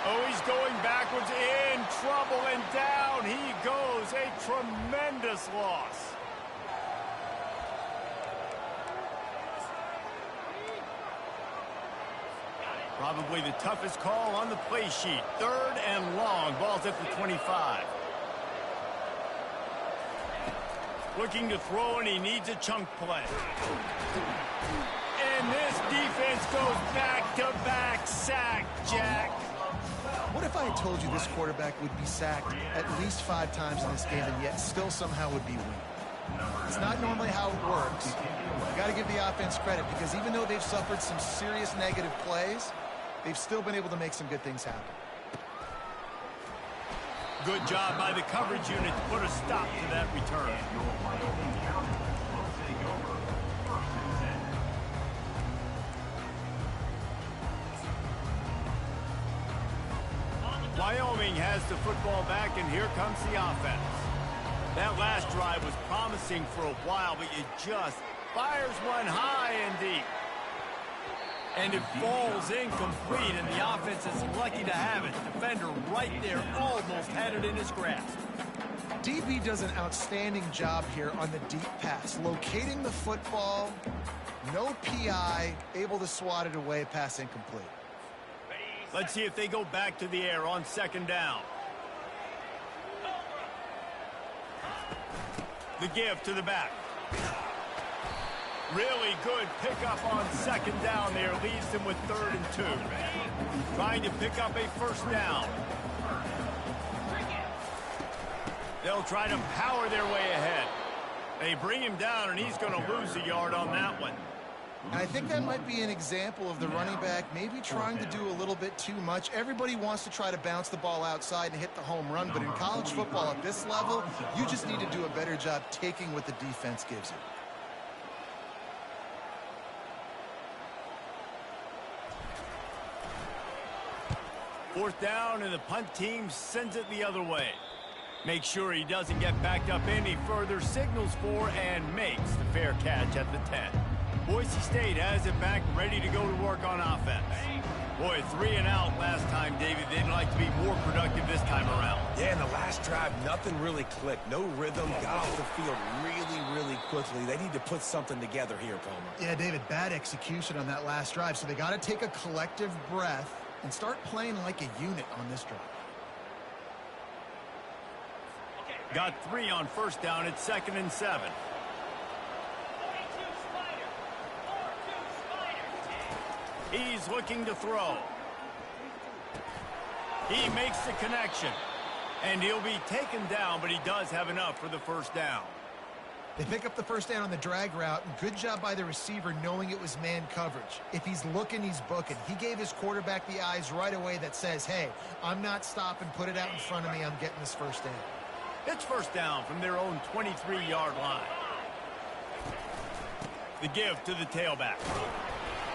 Oh, he's going backwards, in trouble, and down he goes. A tremendous loss. Probably the toughest call on the play sheet. 3rd and long. Ball's at the 25. Looking to throw, and he needs a chunk play. And this defense goes back-to-back sack, Jack. What if I had told you this quarterback would be sacked at least 5 times in this game and yet still somehow would be winning? It's not normally how it works. You got to give the offense credit because even though they've suffered some serious negative plays, they've still been able to make some good things happen. Good job by the coverage unit to put a stop to that return. Wyoming has the football back, and here comes the offense. That last drive was promising for a while, but it just fires one high and deep. And it falls incomplete, and the offense is lucky to have it. Defender right there almost had it in his grasp. DB does an outstanding job here on the deep pass. Locating the football, no PI, able to swat it away, pass incomplete. Let's see if they go back to the air on 2nd down. The give to the back. Really good pickup on 2nd down there. Leaves them with 3rd and 2. Trying to pick up a 1st down. They'll try to power their way ahead. They bring him down, and he's going to lose a yard on that one. And I think that might be an example of the running back maybe trying to do a little bit too much. Everybody wants to try to bounce the ball outside and hit the home run, but in college football at this level, you just need to do a better job taking what the defense gives you. 4th down, and the punt team sends it the other way. Make sure he doesn't get backed up any further, signals for and makes the fair catch at the 10. Boise State has it back, ready to go to work on offense. Boy, 3 and out last time, David. They'd like to be more productive this time around. Yeah, in the last drive, nothing really clicked. No rhythm, got off the field really quickly. They need to put something together here, Palmer. Yeah, David, bad execution on that last drive, so they got to take a collective breath and start playing like a unit on this drive. Got 3 on 1st down. It's 2nd and 7. He's looking to throw. He makes the connection. And he'll be taken down, but he does have enough for the 1st down. They pick up the 1st down on the drag route, and good job by the receiver knowing it was man coverage. If he's looking, he's booking. He gave his quarterback the eyes right away that says, hey, I'm not stopping, put it out in front of me, I'm getting this 1st down. It's 1st down from their own 23-yard line. The give to the tailback.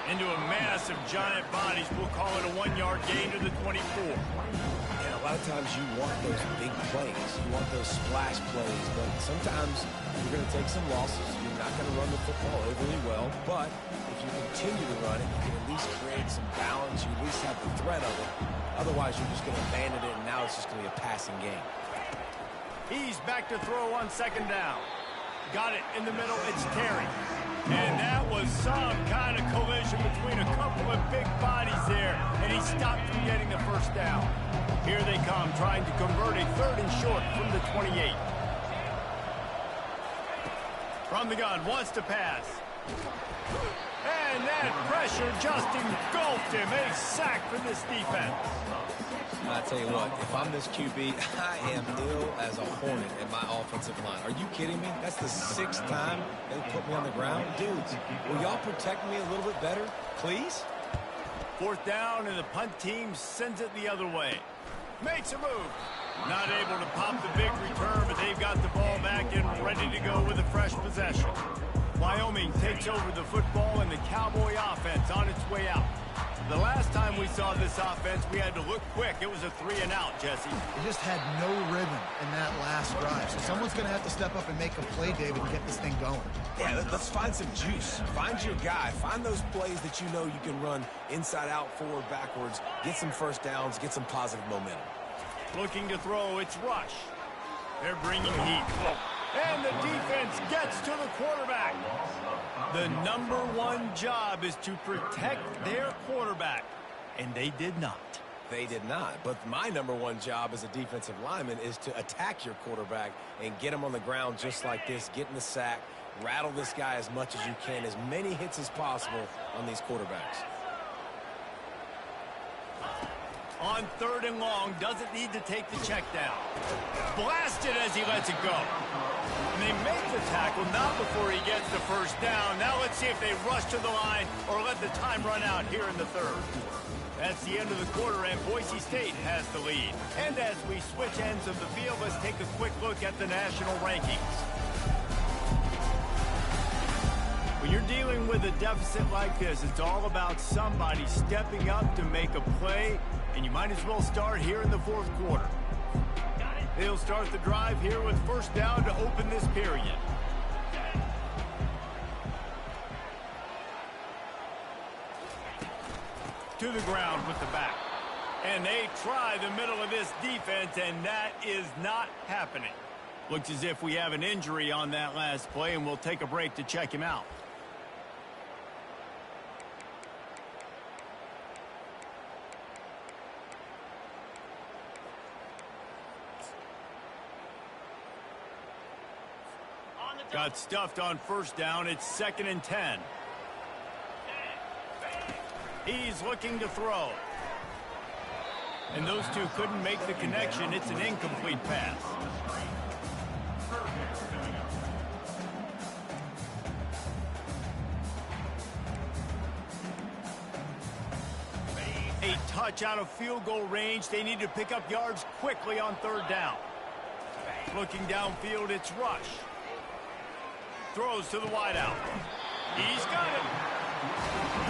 Into a mass of giant bodies. We'll call it a 1-yard gain to the 24. And a lot of times you want those big plays. You want those splash plays. But sometimes you're going to take some losses. You're not going to run the football overly well. But if you continue to run it, you can at least create some balance. You at least have the threat of it. Otherwise, you're just going to abandon it, and now it's just going to be a passing game. He's back to throw on 2nd down. Got it in the middle. It's Terry. And that was some kind of collision between a couple of big bodies there, and he stopped from getting the 1st down. Here they come, trying to convert a 3rd and short from the 28. From the gun, wants to pass. And that pressure just engulfed him. A sack for this defense. I tell you what, if I'm this QB, I am ill as a hornet in my offensive line. Are you kidding me? That's the 6th time they put me on the ground. Dudes, will y'all protect me a little bit better, please? 4th down, and the punt team sends it the other way. Makes a move. Not able to pop the big return, but they've got the ball back and ready to go with a fresh possession. Wyoming takes over the football, and the Cowboy offense on its way out. The last time we saw this offense, we had to look quick. It was a 3-and-out, Jesse. They just had no rhythm in that last drive. So someone's going to have to step up and make a play, David, and get this thing going. Yeah, let's find some juice. Find your guy. Find those plays that you know you can run inside out, forward, backwards. Get some first downs. Get some positive momentum. Looking to throw, it's Rush. They're bringing heat. And the defense gets to the quarterback. The #1 job is to protect their quarterback, and they did not. They did not. But my #1 job as a defensive lineman is to attack your quarterback and get him on the ground just like this, get in the sack, rattle this guy as much as you can, as many hits as possible on these quarterbacks. On 3rd and long, doesn't need to take the check down. Blasted as he lets it go. And they make the tackle, not before he gets the first down. Now let's see if they rush to the line or let the time run out here in the 3rd. That's the end of the quarter, and Boise State has the lead. And as we switch ends of the field, let's take a quick look at the national rankings. When you're dealing with a deficit like this, it's all about somebody stepping up to make a play, and you might as well start here in the 4th quarter. They'll start the drive here with 1st down to open this period. To the ground with the back. And they try the middle of this defense, and that is not happening. Looks as if we have an injury on that last play, and we'll take a break to check him out. Got stuffed on 1st down. It's 2nd and 10. He's looking to throw. And those two couldn't make the connection. It's an incomplete pass. A touch out of field goal range. They need to pick up yards quickly on 3rd down. Looking downfield, it's Rush. Throws to the wideout. He's got it.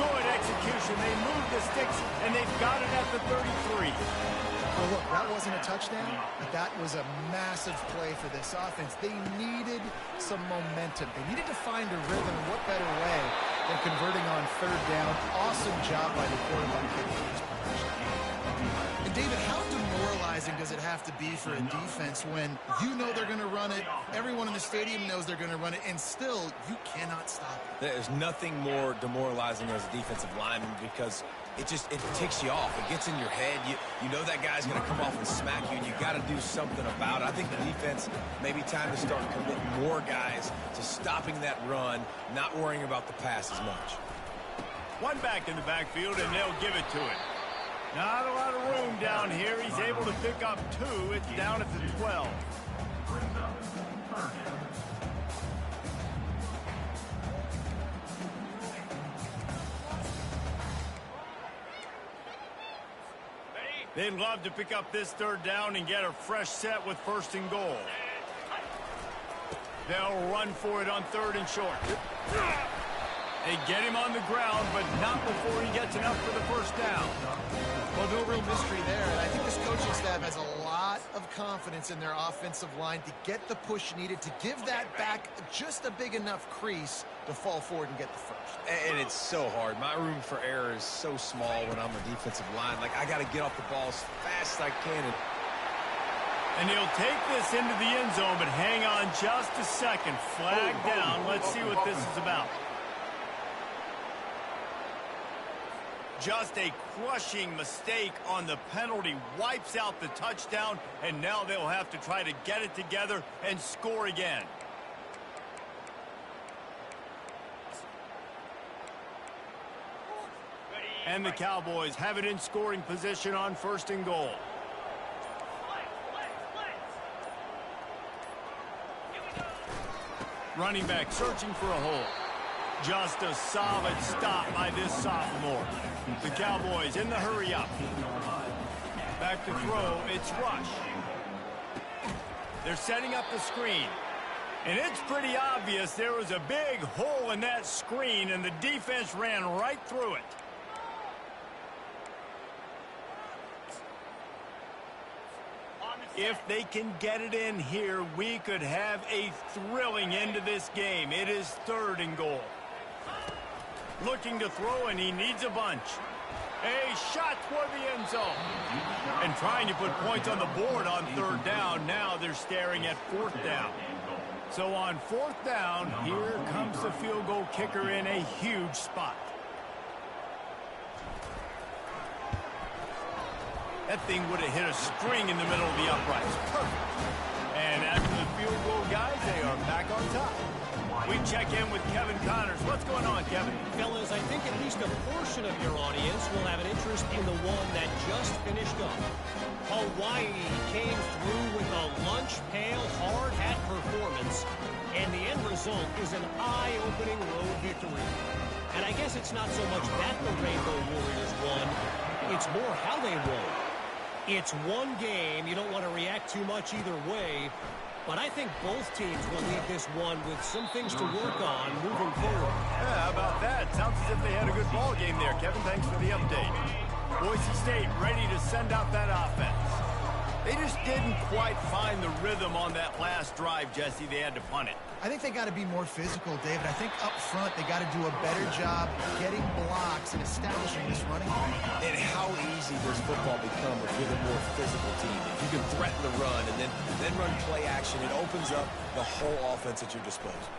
Good execution. They move the sticks, and they've got it at the 33. Well, look, that wasn't a touchdown, but that was a massive play for this offense. They needed some momentum. They needed to find a rhythm, and what better way than converting on 3rd down. Awesome job by the quarterback. And David, how demoralizing does it have to be for a defense when you know they're going to run it, everyone in the stadium knows they're going to run it, and still you cannot stop it? There's nothing more demoralizing as a defensive lineman because it ticks you off. It gets in your head. You know that guy's going to come off and smack you, and you got to do something about it. I think the defense maybe time to start committing more guys to stopping that run, not worrying about the pass as much. One back in the backfield, and they'll give it to him. Not a lot of room down here. He's able to pick up 2. It's down at the 12. They'd love to pick up this 3rd down and get a fresh set with 1st and goal. They'll run for it on 3rd and short. They get him on the ground, but not before he gets enough for the 1st down. Well, no real mystery there, and I think this coaching staff has a lot of confidence in their offensive line to get the push needed to give that back just a big enough crease to fall forward and get the 1st. And it's so hard. My room for error is so small when I'm a defensive line. Like, I got to get off the ball as fast as I can. And he'll take this into the end zone, but hang on just a second. Flag down. Let's see what this is about. Just a crushing mistake on the penalty. Wipes out the touchdown, and now they'll have to try to get it together and score again. And the Cowboys have it in scoring position on 1st and goal. Running back searching for a hole. Just a solid stop by this sophomore. The Cowboys in the hurry up. Back to throw, it's Rush. They're setting up the screen. And it's pretty obvious there was a big hole in that screen, and the defense ran right through it. If they can get it in here, we could have a thrilling end to this game. It is 3rd and goal. Looking to throw, and he needs a bunch. A shot toward the end zone. And trying to put points on the board on 3rd down. Now they're staring at 4th down. So on 4th down, here comes the field goal kicker in a huge spot. That thing would have hit a string in the middle of the uprights. Perfect. And after the field goal, guys, they are back on top. We check in with Kevin Connors. What's going on, Kevin? Fellas, I think at least a portion of your audience will have an interest in the one that just finished up. Hawaii came through with a lunch pail hard hat performance, and the end result is an eye-opening road victory. And I guess it's not so much that the Rainbow Warriors won, it's more how they won. It's one game. You don't want to react too much either way. But I think both teams will leave this one with some things to work on moving forward. Yeah, how about that? Sounds as if they had a good ball game there. Kevin, thanks for the update. Boise State ready to send out that offense. They just didn't quite find the rhythm on that last drive, Jesse. They had to punt it. I think they got to be more physical, David. I think up front they got to do a better job getting blocks and establishing this running game. And how easy does football become if you're the more physical team? If you can threaten the run and then run play action, it opens up the whole offense at your disposal.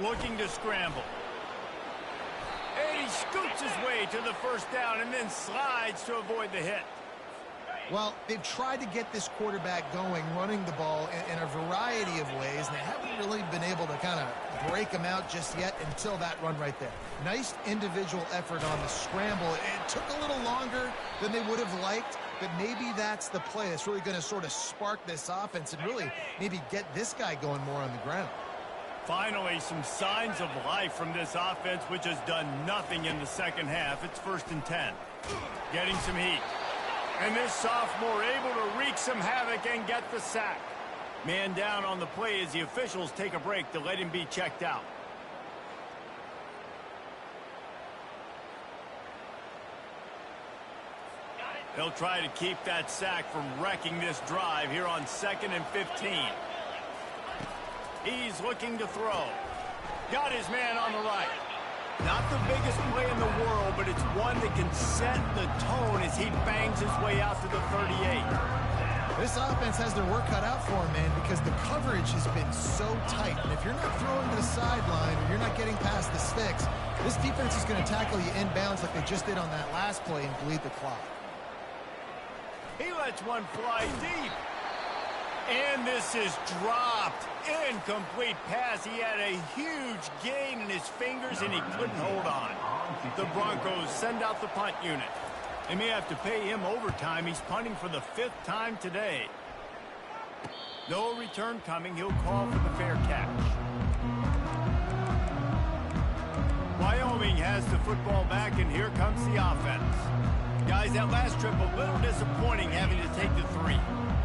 Looking to scramble. And he scoots his way to the 1st down and then slides to avoid the hit. Well, they've tried to get this quarterback going, running the ball in a variety of ways, and they haven't really been able to kind of break him out just yet until that run right there. Nice individual effort on the scramble. It took a little longer than they would have liked, but maybe that's the play that's really going to sort of spark this offense and really maybe get this guy going more on the ground. Finally, some signs of life from this offense, which has done nothing in the 2nd half. It's 1st and 10. Getting some heat. And this sophomore able to wreak some havoc and get the sack. Man down on the play as the officials take a break to let him be checked out. They'll try to keep that sack from wrecking this drive here on 2nd and 15. He's looking to throw. Got his man on the right. Not the biggest play in the world, but it's one that can set the tone as he bangs his way out to the 38. This offense has their work cut out for him, man, because the coverage has been so tight. And if you're not throwing to the sideline or you're not getting past the sticks, this defense is going to tackle you inbounds like they just did on that last play and bleed the clock. He lets one fly deep. And this is dropped. Incomplete pass. He had a huge gain in his fingers, and he couldn't hold on. The Broncos send out the punt unit. They may have to pay him overtime. He's punting for the 5th time today. No return coming. He'll call for the fair catch. Wyoming has the football back, and here comes the offense. Guys, that last trip a little disappointing having to take the 3.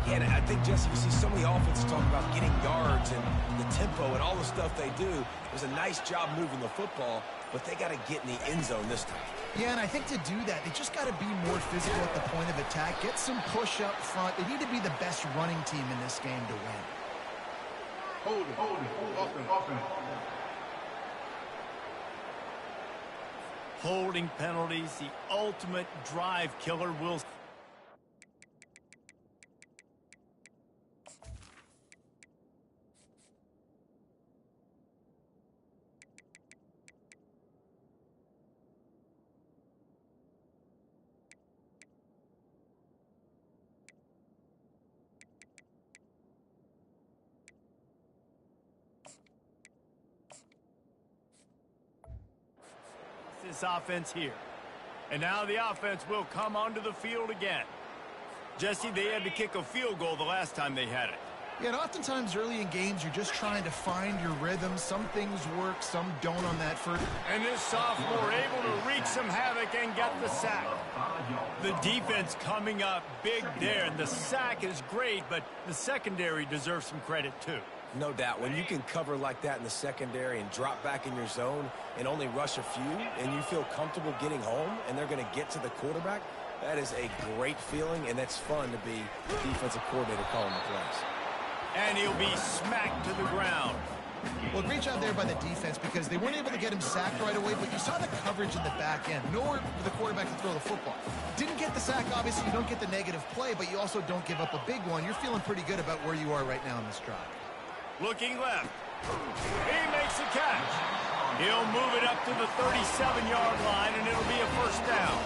Yeah, and I think, Jesse, you see so many offenses talk about getting yards and the tempo and all the stuff they do. It was a nice job moving the football, but they got to get in the end zone this time. Yeah, and I think to do that, they just got to be more physical at the point of attack, get some push up front. They need to be the best running team in this game to win. Hold it. Offense. Holding penalties, the ultimate drive killer will... this offense here. And now the offense will come onto the field again. Jesse, they had to kick a field goal the last time they had it. Yeah, and oftentimes early in games, you're just trying to find your rhythm. Some things work, some don't on that first. And this sophomore able to wreak some havoc and get the sack. The defense coming up big there, and the sack is great, but the secondary deserves some credit too. No doubt. When you can cover like that in the secondary and drop back in your zone and only rush a few, and you feel comfortable getting home, and they're going to get to the quarterback, that is a great feeling, and that's fun to be the defensive coordinator calling the plays. And he'll be smacked to the ground. Well, great job there by the defense because they weren't able to get him sacked right away, but you saw the coverage in the back end. Nowhere for the quarterback to throw the football. Didn't get the sack, obviously. You don't get the negative play, but you also don't give up a big one. You're feeling pretty good about where you are right now in this drive. Looking left. He makes a catch. He'll move it up to the 37-yard line, and it'll be a first down.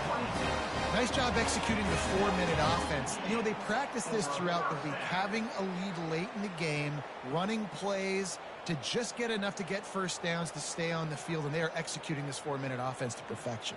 Nice job executing the 4-minute offense. You know, they practiced this throughout the week, having a lead late in the game, running plays to just get enough to get first downs to stay on the field, and they are executing this 4-minute offense to perfection.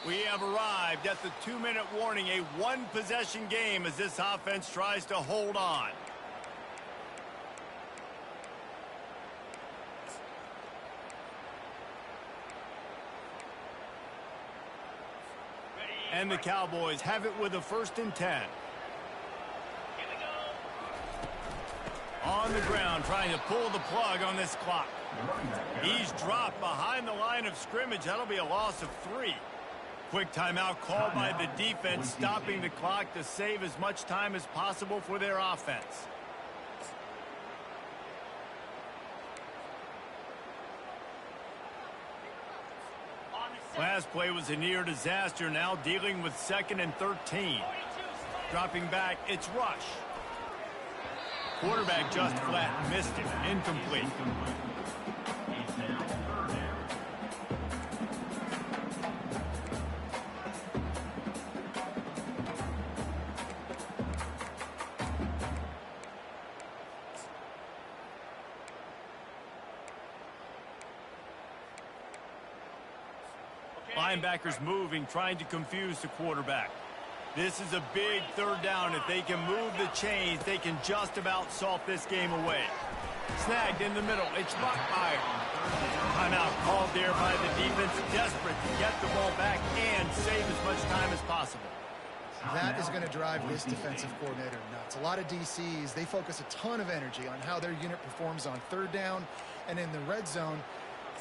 We have arrived at the 2-minute warning, a one-possession game as this offense tries to hold on. And the Cowboys have it with a 1st and 10. On the ground, trying to pull the plug on this clock. He's dropped behind the line of scrimmage. That'll be a loss of 3. Quick timeout called by the defense, stopping the clock to save as much time as possible for their offense. Last play was a near disaster, now dealing with 2nd and 13. Dropping back, it's rush. Quarterback just flat missed it, incomplete. Linebackers moving, trying to confuse the quarterback. This is a big 3rd down. If they can move the chains, they can just about salt this game away. Snagged in the middle. It's Buckmeyer. Timeout called there by the defense, desperate to get the ball back and save as much time as possible. That is going to drive this defensive coordinator nuts. A lot of DCs, they focus a ton of energy on how their unit performs on 3rd down and in the red zone.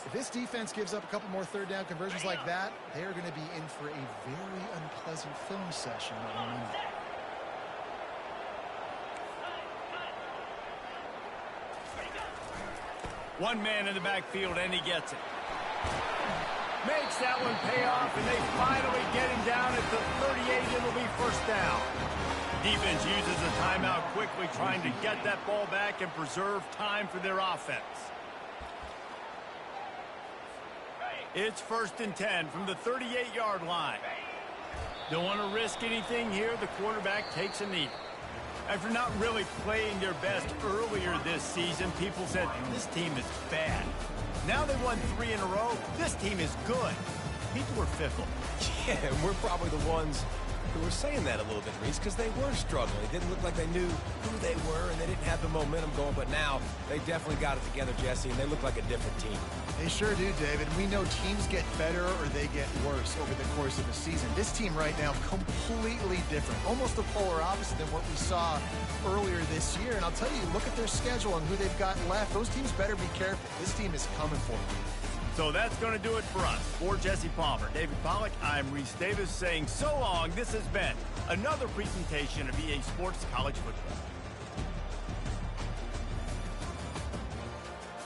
If this defense gives up a couple more 3rd down conversions like that, they are going to be in for a very unpleasant film session. One man in the backfield, and he gets it. Makes that one pay off, and they finally get him down at the 38. It'll be 1st down. Defense uses a timeout quickly, trying to get that ball back and preserve time for their offense. It's 1st and 10 from the 38-yard line. Don't want to risk anything here. The quarterback takes a knee. After not really playing their best earlier this season, people said, this team is bad. Now they won 3 in a row. This team is good. People are fickle. Yeah, and we're probably the ones who were saying that a little bit, Reese, because they were struggling. It didn't look like they knew who they were, and they didn't have the momentum going. But now they definitely got it together, Jesse, and they look like a different team. They sure do, David. We know teams get better or they get worse over the course of a season. This team right now, completely different. Almost the polar opposite than what we saw earlier this year. And I'll tell you, look at their schedule and who they've got left. Those teams better be careful. This team is coming for them. So that's going to do it for us. For Jesse Palmer, David Pollack, I'm Reese Davis saying so long. This has been another presentation of EA Sports College Football.